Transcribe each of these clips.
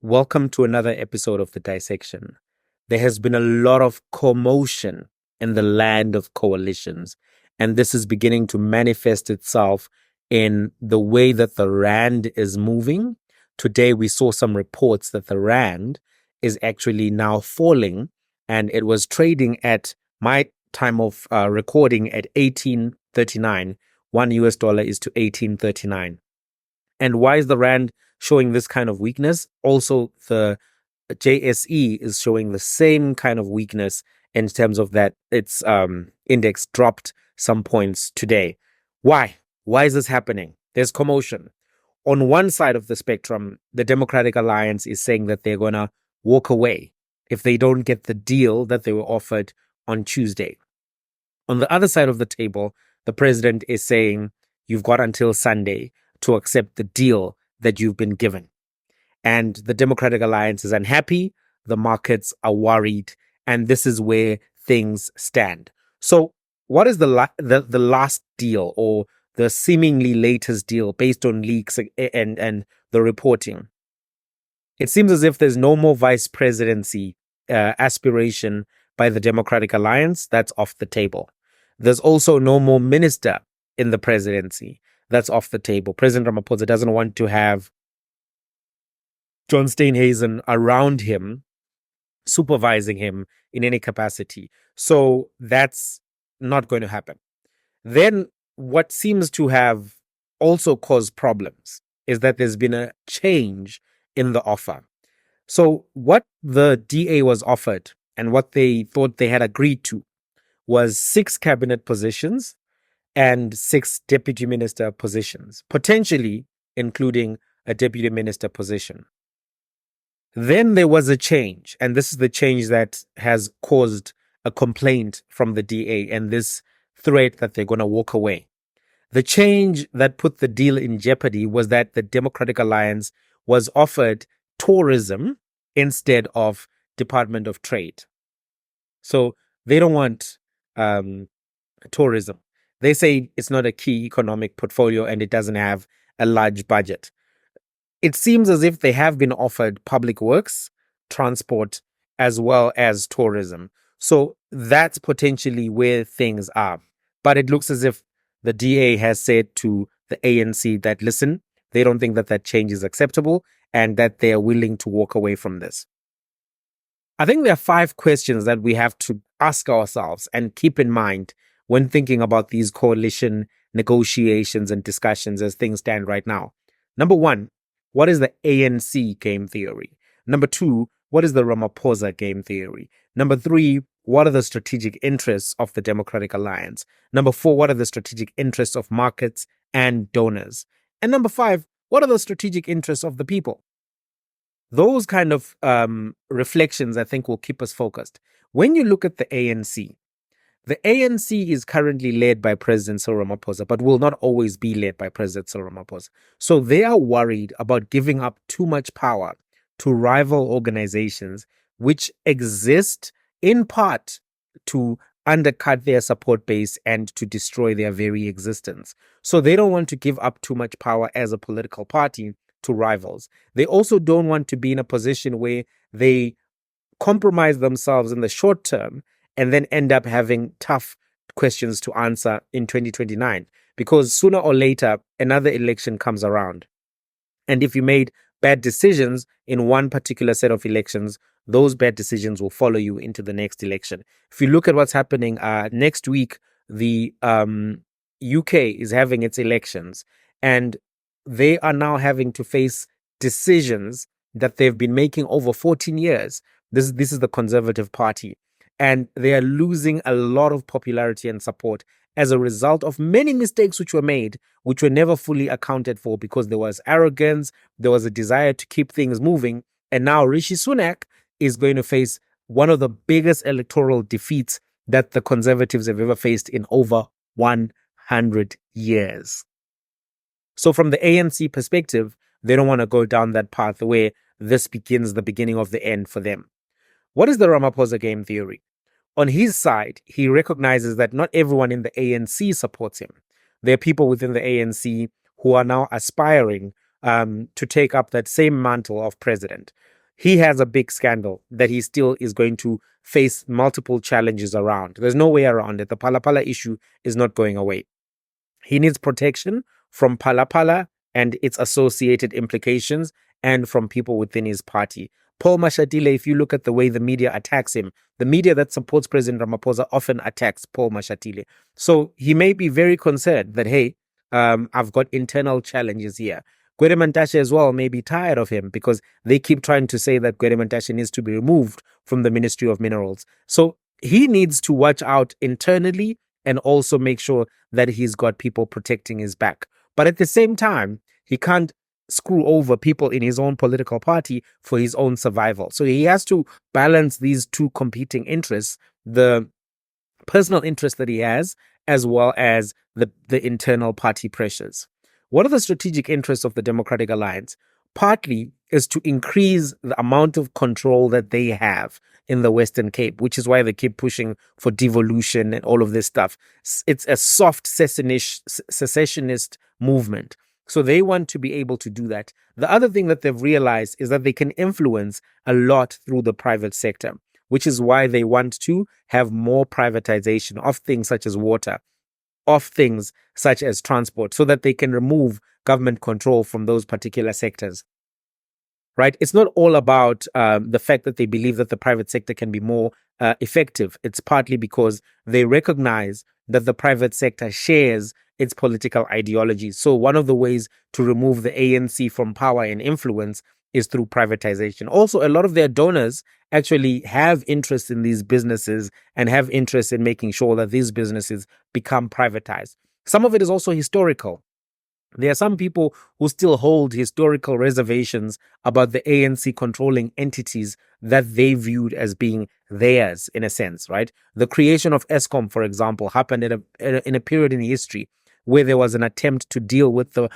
Welcome to another episode of The Dissection. There has been a lot of commotion in the land of coalitions, and this is beginning to manifest itself in the way that the Rand is moving. Today, we saw some reports that the Rand is actually now falling, and it was trading at my time of recording at 18.39. $1 is to 18.39. And why is the Rand showing this kind of weakness? Also, the JSE is showing the same kind of weakness in terms of that its index dropped some points today. Why? Why is this happening? There's commotion. On one side of the spectrum, the Democratic Alliance is saying that they're going to walk away if they don't get the deal that they were offered on Tuesday. On the other side of the table, the president is saying you've got until Sunday to accept the deal that you've been given. And the Democratic Alliance is unhappy, the markets are worried, and this is where things stand. So what is the last deal, or the seemingly latest deal based on leaks and the reporting? It seems as if there's no more vice presidency aspiration by the Democratic Alliance. That's off the table. There's also no more minister in the presidency. That's off the table. President Ramaphosa doesn't want to have John Steenhuisen around him, supervising him in any capacity. So that's not going to happen. Then what seems to have also caused problems is that there's been a change in the offer. So what the DA was offered and what they thought they had agreed to was 6 cabinet positions and 6 deputy minister positions, potentially including a deputy minister position. Then there was a change, and this is the change that has caused a complaint from the DA and this threat that they're going to walk away. The change that put the deal in jeopardy was that the Democratic Alliance was offered tourism instead of Department of Trade. So they don't want tourism. They say it's not a key economic portfolio and it doesn't have a large budget. It seems as if they have been offered public works, transport, as well as tourism. So that's potentially where things are. But it looks as if the DA has said to the ANC that, listen, they don't think that that change is acceptable and that they are willing to walk away from this. I think there are 5 questions that we have to ask ourselves and keep in mind when thinking about these coalition negotiations and discussions as things stand right now. Number 1, what is the ANC game theory? Number 2, what is the Ramaphosa game theory? Number 3, what are the strategic interests of the Democratic Alliance? Number 4, what are the strategic interests of markets and donors? And number 5, what are the strategic interests of the people? Those kind of reflections, I think, will keep us focused. When you look at the ANC is currently led by President Cyril Ramaphosa, but will not always be led by President Cyril Ramaphosa. So they are worried about giving up too much power to rival organizations which exist in part to undercut their support base and to destroy their very existence. So they don't want to give up too much power as a political party to rivals. They also don't want to be in a position where they compromise themselves in the short term and then end up having tough questions to answer in 2029. Because sooner or later, another election comes around. And if you made bad decisions in one particular set of elections, those bad decisions will follow you into the next election. If you look at what's happening next week, the UK is having its elections, and they are now having to face decisions that they've been making over 14 years. This is the Conservative Party. And they are losing a lot of popularity and support as a result of many mistakes which were made, which were never fully accounted for because there was arrogance, there was a desire to keep things moving. And now Rishi Sunak is going to face one of the biggest electoral defeats that the Conservatives have ever faced in over 100 years. So from the ANC perspective, they don't want to go down that path where this begins the beginning of the end for them. What is the Ramaphosa game theory? On his side, he recognizes that not everyone in the ANC supports him. There are people within the ANC who are now aspiring to take up that same mantle of president. He has a big scandal that he still is going to face multiple challenges around. There's no way around it. The Palapala issue is not going away. He needs protection from Palapala and its associated implications and from people within his party. Paul Mashatile, if you look at the way the media attacks him, the media that supports President Ramaphosa often attacks Paul Mashatile. So he may be very concerned that, hey, I've got internal challenges here. Gwede Mantashe as well may be tired of him because they keep trying to say that Gwede Mantashe needs to be removed from the Ministry of Minerals. So he needs to watch out internally and also make sure that he's got people protecting his back. But at the same time, he can't screw over people in his own political party for his own survival. So he has to balance these two competing interests, the personal interest that he has, as well as the internal party pressures. What are the strategic interests of the Democratic Alliance? Partly is to increase the amount of control that they have in the Western Cape, which is why they keep pushing for devolution and all of this stuff. It's a soft secessionist movement. So they want to be able to do that. The other thing that they've realized is that they can influence a lot through the private sector, which is why they want to have more privatization of things such as water, of things such as transport, so that they can remove government control from those particular sectors. Right? It's not all about the fact that they believe that the private sector can be more effective. It's partly because they recognize that the private sector shares its political ideologies. So one of the ways to remove the ANC from power and influence is through privatization. Also, a lot of their donors actually have interest in these businesses and have interest in making sure that these businesses become privatized. Some of it is also historical. There are some people who still hold historical reservations about the ANC controlling entities that they viewed as being theirs, in a sense, right? The creation of ESCOM, for example, happened in a period in history where there was an attempt to deal with the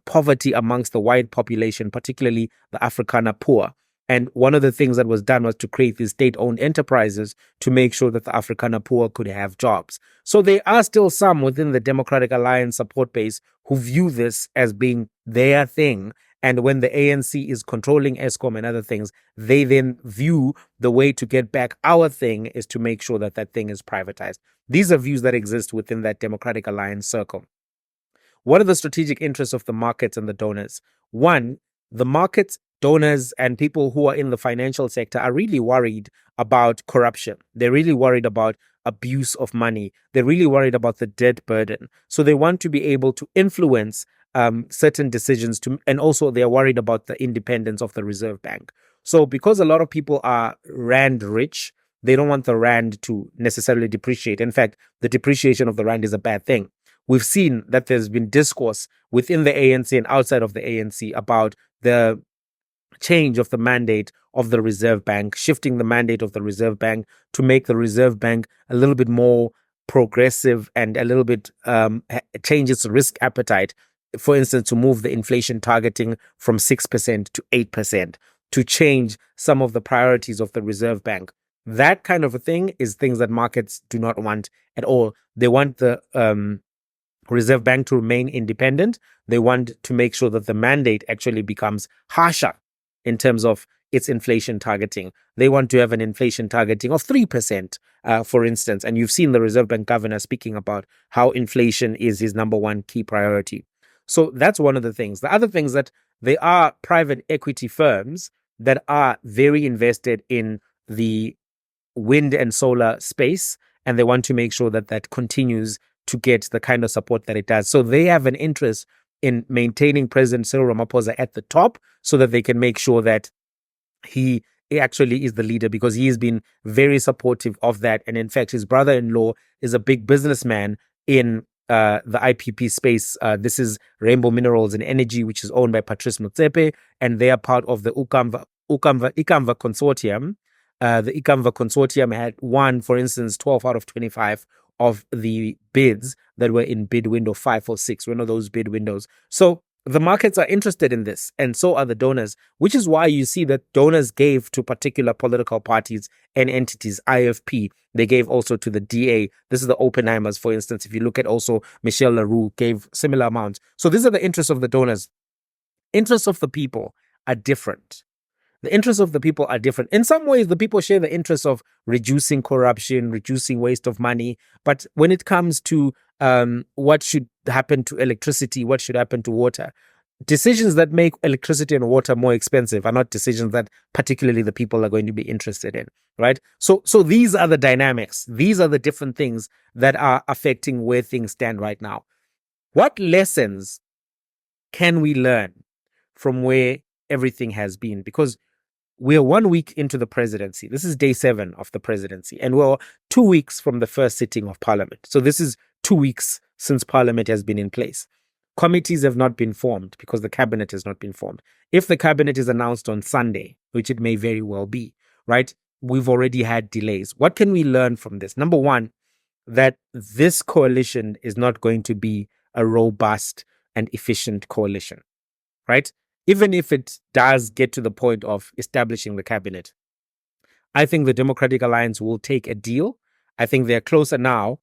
poverty amongst the white population, particularly the Afrikaner poor. And one of the things that was done was to create these state-owned enterprises to make sure that the Afrikaner poor could have jobs. So there are still some within the Democratic Alliance support base who view this as being their thing. And when the ANC is controlling ESCOM and other things, they then view the way to get back our thing is to make sure that that thing is privatized. These are views that exist within that Democratic Alliance circle. What are the strategic interests of the markets and the donors? One, the markets, donors, and people who are in the financial sector are really worried about corruption. They're really worried about abuse of money. They're really worried about the debt burden. So they want to be able to influence certain decisions, and also they're worried about the independence of the Reserve Bank. So because a lot of people are rand rich, they don't want the rand to necessarily depreciate. In fact, the depreciation of the rand is a bad thing. We've seen that there's been discourse within the ANC and outside of the ANC about the change of the mandate of the Reserve Bank, shifting the mandate of the Reserve Bank to make the Reserve Bank a little bit more progressive and a little bit change its risk appetite. For instance, to move the inflation targeting from 6% to 8%, to change some of the priorities of the Reserve Bank. That kind of a thing is things that markets do not want at all. They want the Reserve Bank to remain independent. They want to make sure that the mandate actually becomes harsher in terms of its inflation targeting. They want to have an inflation targeting of 3%, for instance. And you've seen the Reserve Bank governor speaking about how inflation is his number one key priority. So that's one of the things. The other things that there are private equity firms that are very invested in the wind and solar space, and they want to make sure that that continues to get the kind of support that it does. So they have an interest in maintaining President Cyril Ramaphosa at the top so that they can make sure that he actually is the leader, because he has been very supportive of that. And in fact, his brother-in-law is a big businessman in the IPP space. This is Rainbow Minerals and Energy, which is owned by Patrice Motsepe, and they are part of the Ikamva consortium. The Ikamva consortium had won, for instance, 12 out of 25 of the bids that were in bid window 5 or 6, one of those bid windows. So the markets are interested in this, and so are the donors, which is why you see that donors gave to particular political parties and entities. IFP, they gave also to the DA. This is the Oppenheimers, for instance. If you look at also Michel Leroux gave similar amounts. So these are the interests of the donors. interests of the people are different. The interests of the people are different. In some ways, the people share the interests of reducing corruption, reducing waste of money. But when it comes to what should happen to electricity, what should happen to water, decisions that make electricity and water more expensive are not decisions that particularly the people are going to be interested in, right? So these are the dynamics. These are the different things that are affecting where things stand right now. What lessons can we learn from where everything has been? Because we're 1 week into the presidency. This is day 7 of the presidency, and we're 2 weeks from the first sitting of parliament. So this is 2 weeks since parliament has been in place. Committees have not been formed because the cabinet has not been formed. If the cabinet is announced on Sunday, which it may very well be, right, we've already had delays. What can we learn from this? Number one, that this coalition is not going to be a robust and efficient coalition, right? Even if it does get to the point of establishing the cabinet, I think the Democratic Alliance will take a deal. I think they're closer now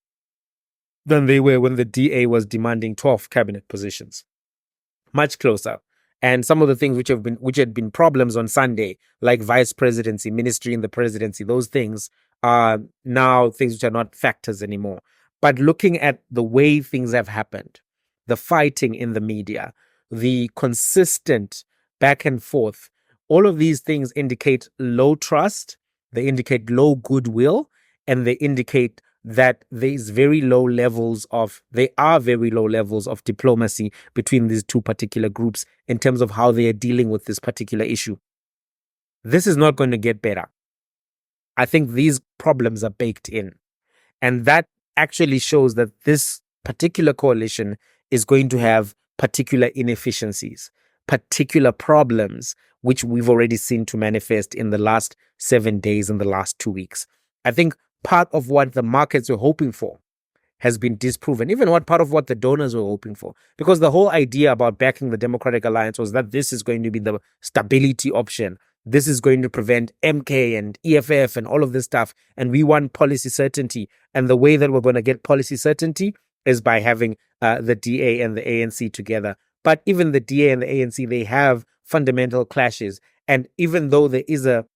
than they were when the DA was demanding 12 cabinet positions. Much closer. And some of the things which had been problems on Sunday, like vice presidency, ministry in the presidency, those things are now things which are not factors anymore. But looking at the way things have happened, the fighting in the media, the consistent back and forth, all of these things indicate low trust, they indicate low goodwill, and they indicate that there are very low levels of diplomacy between these two particular groups in terms of how they are dealing with this particular issue. This is not going to get better. I think these problems are baked in. And that actually shows that this particular coalition is going to have particular inefficiencies, particular problems, which we've already seen to manifest in the last 7 days and the last 2 weeks. I think part of what the markets were hoping for has been disproven, even part of what the donors were hoping for. Because the whole idea about backing the Democratic Alliance was that this is going to be the stability option. This is going to prevent MK and EFF and all of this stuff. And we want policy certainty. And the way that we're going to get policy certainty is by having the DA and the ANC together. But even the DA and the ANC, they have fundamental clashes. And even though there is a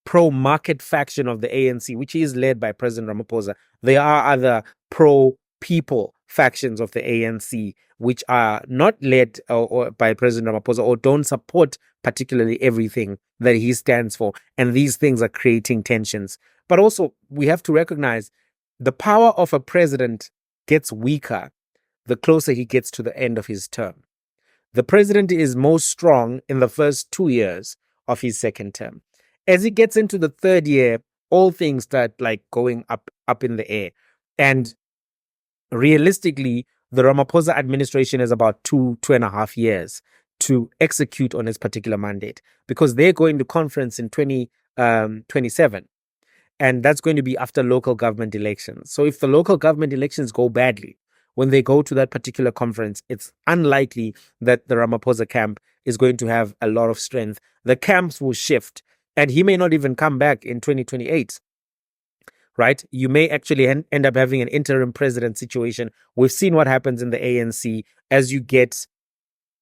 pro-market faction of the ANC, which is led by President Ramaphosa, there are other pro-people factions of the ANC, which are not led or by President Ramaphosa or don't support particularly everything that he stands for. And these things are creating tensions. But also, we have to recognize the power of a president gets weaker the closer he gets to the end of his term. The president is most strong in the first 2 years of his second term. As he gets into the third year, all things start going up in the air. And realistically, the Ramaphosa administration is about 2.5 years to execute on its particular mandate, because they're going to conference in 2027. And that's going to be after local government elections. So if the local government elections go badly, when they go to that particular conference, it's unlikely that the Ramaphosa camp is going to have a lot of strength. The camps will shift, and he may not even come back in 2028, right? You may actually end up having an interim president situation. We've seen what happens in the ANC as you get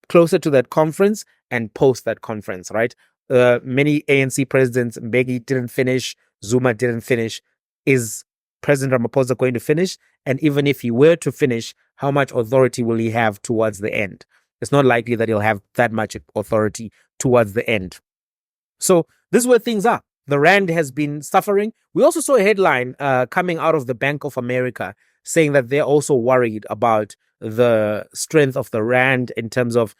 closer to that conference and post that conference, right? Many ANC presidents, Mbeki didn't finish, Zuma didn't finish. Is President Ramaphosa going to finish? And even if he were to finish, how much authority will he have towards the end? It's not likely that he'll have that much authority towards the end. So this is where things are. The Rand has been suffering. We also saw a headline coming out of the Bank of America saying that they're also worried about the strength of the Rand in terms of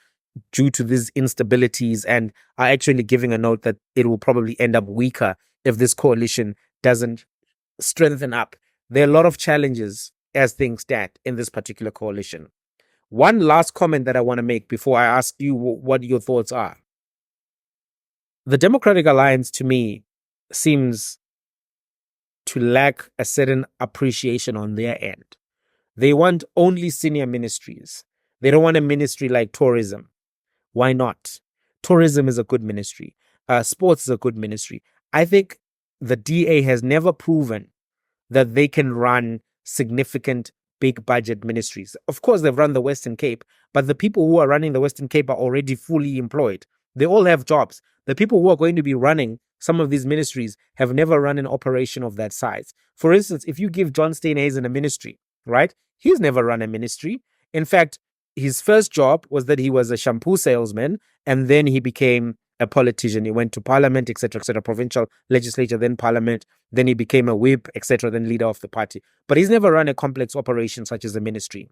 due to these instabilities, and are actually giving a note that it will probably end up weaker if this coalition doesn't strengthen up. There are a lot of challenges as things stand in this particular coalition. One last comment that I want to make before I ask you what your thoughts are. The Democratic Alliance, to me, seems to lack a certain appreciation on their end. They want only senior ministries. They don't want a ministry like tourism. Why not? Tourism is a good ministry. Sports is a good ministry. I think the DA has never proven that they can run significant big budget ministries. Of course, they've run the Western Cape, but the people who are running the Western Cape are already fully employed. They all have jobs. The people who are going to be running some of these ministries have never run an operation of that size. For instance, if you give John Steenhuisen a ministry, right? He's never run a ministry. In fact, his first job was that he was a shampoo salesman, and then he became a politician. He went to parliament, etc., provincial legislature, then parliament, then he became a whip, etc., then leader of the party. But he's never run a complex operation such as a ministry.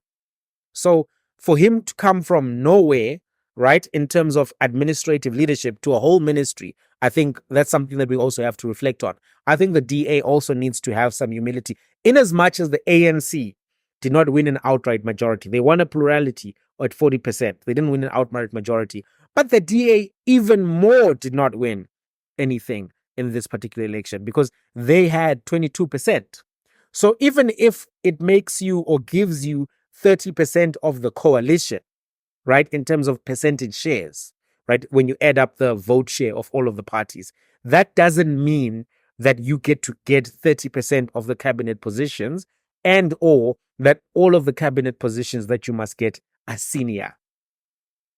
So for him to come from nowhere, right, in terms of administrative leadership to a whole ministry, I think that's something that we also have to reflect on. I think the DA also needs to have some humility, in as much as the ANC did not win an outright majority. They won a plurality at 40%. They didn't win an outright majority. But the DA even more did not win anything in this particular election because they had 22%. So even if it makes you or gives you 30% of the coalition, right, in terms of percentage shares, right, when you add up the vote share of all of the parties, that doesn't mean that you get to get 30% of the cabinet positions and or that all of the cabinet positions that you must get are senior.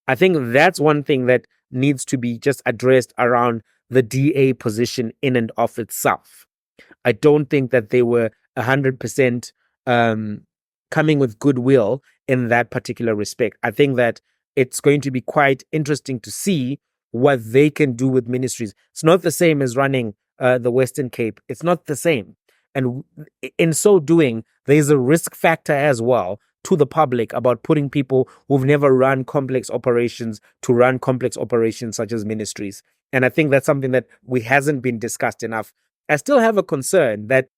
I think that's one thing that needs to be just addressed around the DA position in and of itself. I don't think that they were 100% coming with goodwill in that particular respect. I think that it's going to be quite interesting to see what they can do with ministries. It's not the same as running the Western Cape. It's not the same. And in so doing, there's a risk factor as well to the public about putting people who've never run complex operations to run complex operations such as ministries. And I think that's something that hasn't been discussed enough. I still have a concern that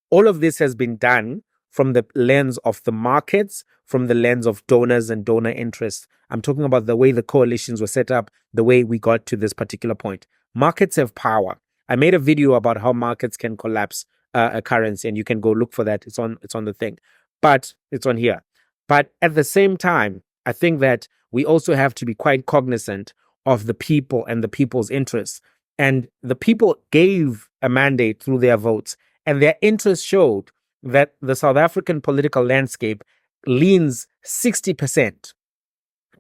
all of this has been done from the lens of the markets, from the lens of donors and donor interests. I'm talking about the way the coalitions were set up, the way we got to this particular point. Markets have power. I made a video about how markets can collapse a currency, and you can go look for that. It's on the thing, but it's on here. But at the same time, I think that we also have to be quite cognizant of the people and the people's interests. And the people gave a mandate through their votes, and their interests showed that the South African political landscape leans 60%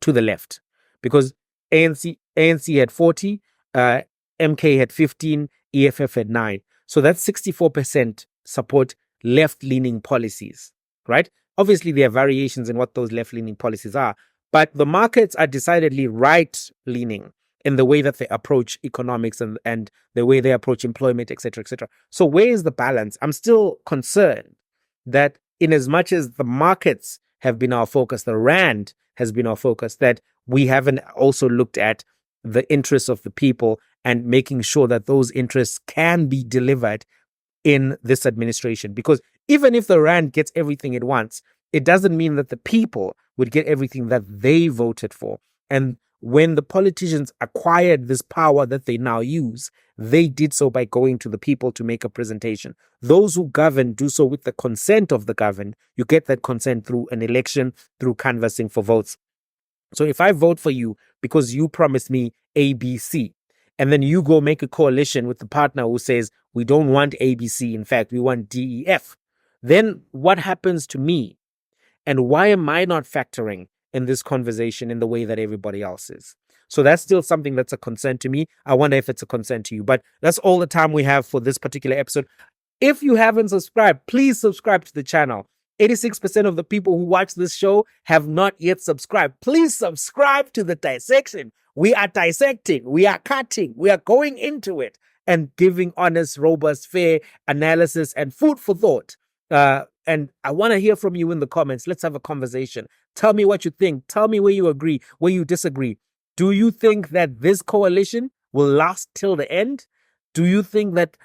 to the left, because ANC had 40, MK had 15, EFF had 9. So that's 64% support left-leaning policies, right? Obviously, there are variations in what those left-leaning policies are, but the markets are decidedly right-leaning in the way that they approach economics and the way they approach employment, etc., etc. So where is the balance? I'm still concerned that in as much as the markets have been our focus, the rand has been our focus, that we haven't also looked at the interests of the people and making sure that those interests can be delivered in this administration. Because even if the rand gets everything it wants, it doesn't mean that the people would get everything that they voted for. And when the politicians acquired this power that they now use, they did so by going to the people to make a presentation. Those who govern do so with the consent of the governed. You get that consent through an election, through canvassing for votes. So if I vote for you because you promised me ABC, and then you go make a coalition with the partner who says, we don't want ABC, in fact, we want DEF, then what happens to me? And why am I not factoring in this conversation in the way that everybody else is? So that's still something that's a concern to me. I wonder if it's a concern to you. But that's all the time we have for this particular episode. If you haven't subscribed, please subscribe to the channel. 86% of the people who watch this show have not yet subscribed. Please subscribe to the dissection. We are dissecting, we are cutting, we are going into it and giving honest, robust, fair analysis and food for thought. And I want to hear from you in the comments. Let's have a conversation. Tell me what you think. Tell me where you agree, where you disagree. Do you think that this coalition will last till the end? Do you think that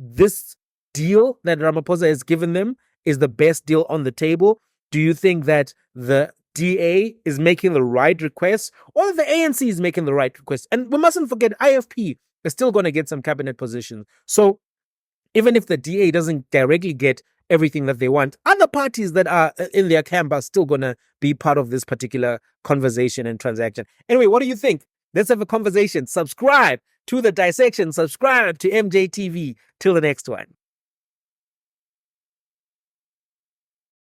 this deal that Ramaphosa has given them is the best deal on the table? Do you think that the DA is making the right request, or the ANC is making the right request? And we mustn't forget, IFP is still going to get some cabinet positions. So even if the DA doesn't directly get everything that they want, other parties that are in their camp are still going to be part of this particular conversation and transaction. Anyway, what do you think? Let's have a conversation. Subscribe to the dissection. Subscribe to MJTV. Till the next one.